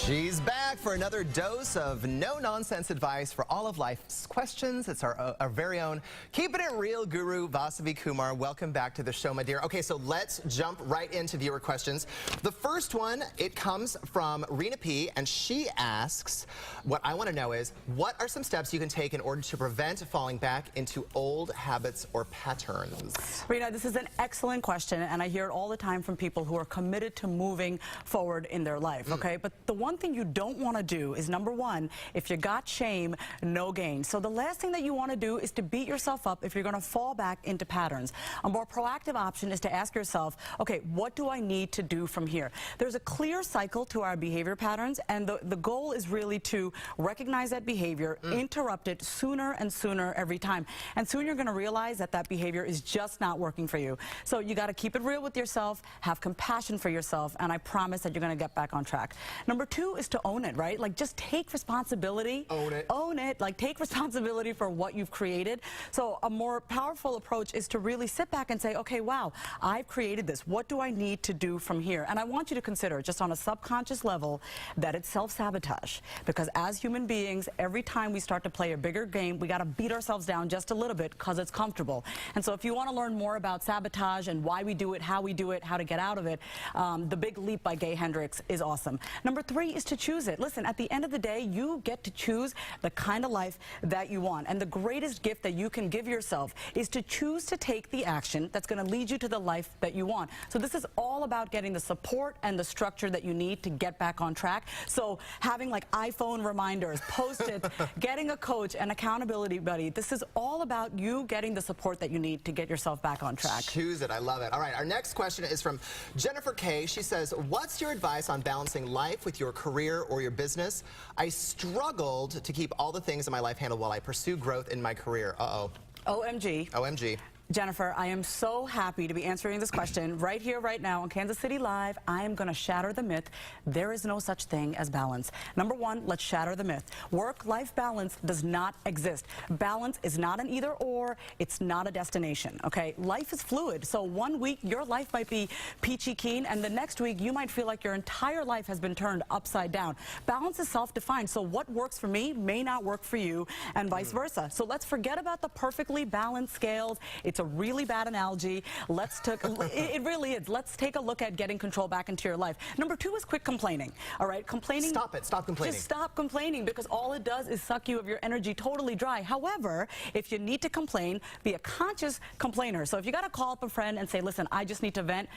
She's back for another dose of no-nonsense advice for all of life's questions. It's our very own Keeping It Real Guru Vasavi Kumar. Welcome back to the show, my dear. Okay, so let's jump right into viewer questions. The first one, it comes from Rena P, and she asks, what I want to know is, what are some steps you can take in order to prevent falling back into old habits or patterns? Rena, this is an excellent question, and I hear it all the time from people who are committed to moving forward in their life, okay? But the one thing you don't want to do is, number one, if you got shame, no gain. So the last thing that you want to do is to beat yourself up if you're going to fall back into patterns. A more proactive option is to ask yourself, okay, what do I need to do from here? There's a clear cycle to our behavior patterns, and the goal is really to recognize that behavior, interrupt it sooner and sooner every time. And soon you're going to realize that that behavior is just not working for you. So you got to keep it real with yourself, have compassion for yourself, and I promise that you're going to get back on track. Number two is to own it, right? Like, just take responsibility. Own it. Own it. Like, take responsibility for what you've created. So a more powerful approach is to really sit back and say, okay, wow, I've created this. What do I need to do from here? And I want you to consider, just on a subconscious level, that it's self-sabotage. Because as human beings, every time we start to play a bigger game, we got to beat ourselves down just a little bit because it's comfortable. And so if you want to learn more about sabotage and why we do it, how to get out of it, The Big Leap by Gay Hendricks is awesome. Number three is to choose it. Listen, at the end of the day, you get to choose the kind of life that you want. And the greatest gift that you can give yourself is to choose to take the action that's going to lead you to the life that you want. So this is all about getting the support and the structure that you need to get back on track. So having like iPhone reminders, Post-its, getting a coach, an accountability buddy, this is all about you getting the support that you need to get yourself back on track. Choose it. I love it. All right, our next question is from Jennifer K. She says, what's your advice on balancing life with your career or your business? I struggled to keep all the things in my life handled while I pursue growth in my career. Uh-oh. OMG. OMG. Jennifer, I am so happy to be answering this question right here, right now on Kansas City Live. I am going to shatter the myth. There is no such thing as balance. Number one, let's shatter the myth. Work-life balance does not exist. Balance is not an either-or. It's not a destination, okay? Life is fluid. So one week, your life might be peachy keen, and the next week, you might feel like your entire life has been turned upside down. Balance is self-defined, so what works for me may not work for you, and vice versa. So let's forget about the perfectly balanced scales. It's a really bad analogy. It really is. Let's take a look at getting control back into your life. Number two is quit complaining. All right, complaining. Stop it. Stop complaining. Just stop complaining, because all it does is suck you of your energy totally dry. However, if you need to complain, be a conscious complainer. So if you got to call up a friend and say, listen, I just need to vent,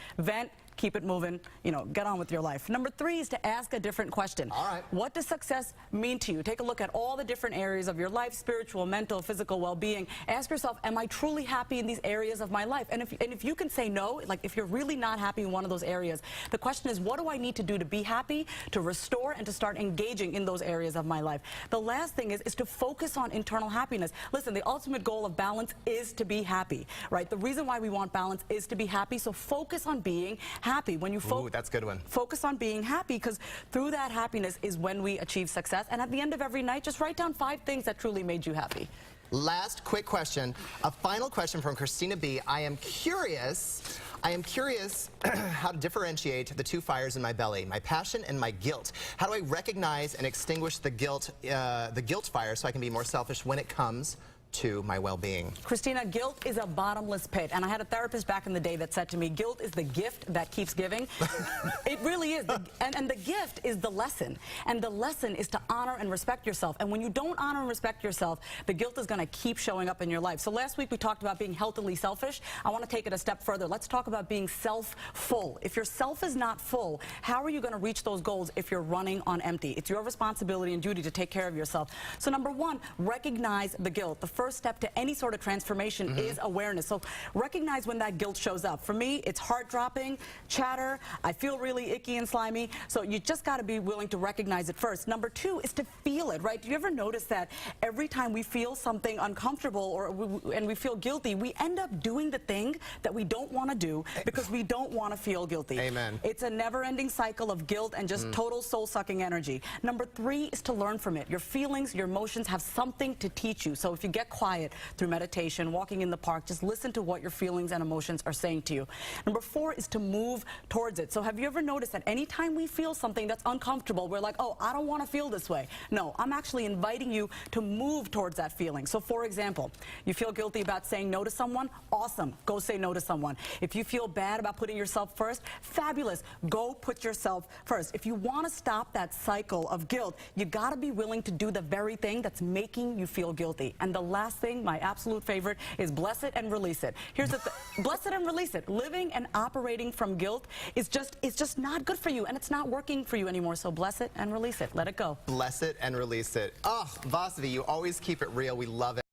keep it moving, you know, get on with your life. Number three is to ask a different question. All right. What does success mean to you? Take a look at all the different areas of your life, spiritual, mental, physical well-being. Ask yourself, am I truly happy in these areas of my life? And if you can say no, like if you're really not happy in one of those areas, the question is, what do I need to do to be happy, to restore, and to start engaging in those areas of my life? The last thing is to focus on internal happiness. Listen, the ultimate goal of balance is to be happy, right? The reason why we want balance is to be happy, so focus on being happy. When you that's a good one. Focus on being happy, because through that happiness is when we achieve success. And at the end of every night, just write down 5 things that truly made you happy. Last quick question. A final question from Christina B. I am curious how to differentiate the 2 fires in my belly, my passion and my guilt. How do I recognize and extinguish the guilt fire so I can be more selfish when it comes to my well-being? Christina, guilt is a bottomless pit. And I had a therapist back in the day that said to me, guilt is the gift that keeps giving. It really is. And the gift is the lesson. And the lesson is to honor and respect yourself. And when you don't honor and respect yourself, the guilt is going to keep showing up in your life. So last week we talked about being healthily selfish. I want to take it a step further. Let's talk about being self-full. If your self is not full, how are you going to reach those goals if you're running on empty? It's your responsibility and duty to take care of yourself. So number one, recognize the guilt. The first step to any sort of transformation is awareness. So recognize when that guilt shows up. For me, it's heart-dropping, chatter, I feel really icky and slimy. So you just got to be willing to recognize it first. Number two is to feel it, right? Do you ever notice that every time we feel something uncomfortable and we feel guilty, we end up doing the thing that we don't want to do because we don't want to feel guilty. Amen. It's a never-ending cycle of guilt and just total soul-sucking energy. Number three is to learn from it. Your feelings, your emotions have something to teach you. So if you get get quiet through meditation, walking in the park. Just listen to what your feelings and emotions are saying to you. Number 4 is to move towards it. So have you ever noticed that anytime we feel something that's uncomfortable, we're like, oh, I don't want to feel this way. No, I'm actually inviting you to move towards that feeling. So for example, you feel guilty about saying no to someone? Awesome. Go say no to someone. If you feel bad about putting yourself first, fabulous. Go put yourself first. If you want to stop that cycle of guilt, you got to be willing to do the very thing that's making you feel guilty. And the last thing, my absolute favorite, is bless it and release it. Here's the bless it and release it. Living and operating from guilt is just not good for you, and it's not working for you anymore. So bless it and release it. Let it go. Bless it and release it. Oh, Vasavi, you always keep it real. We love it.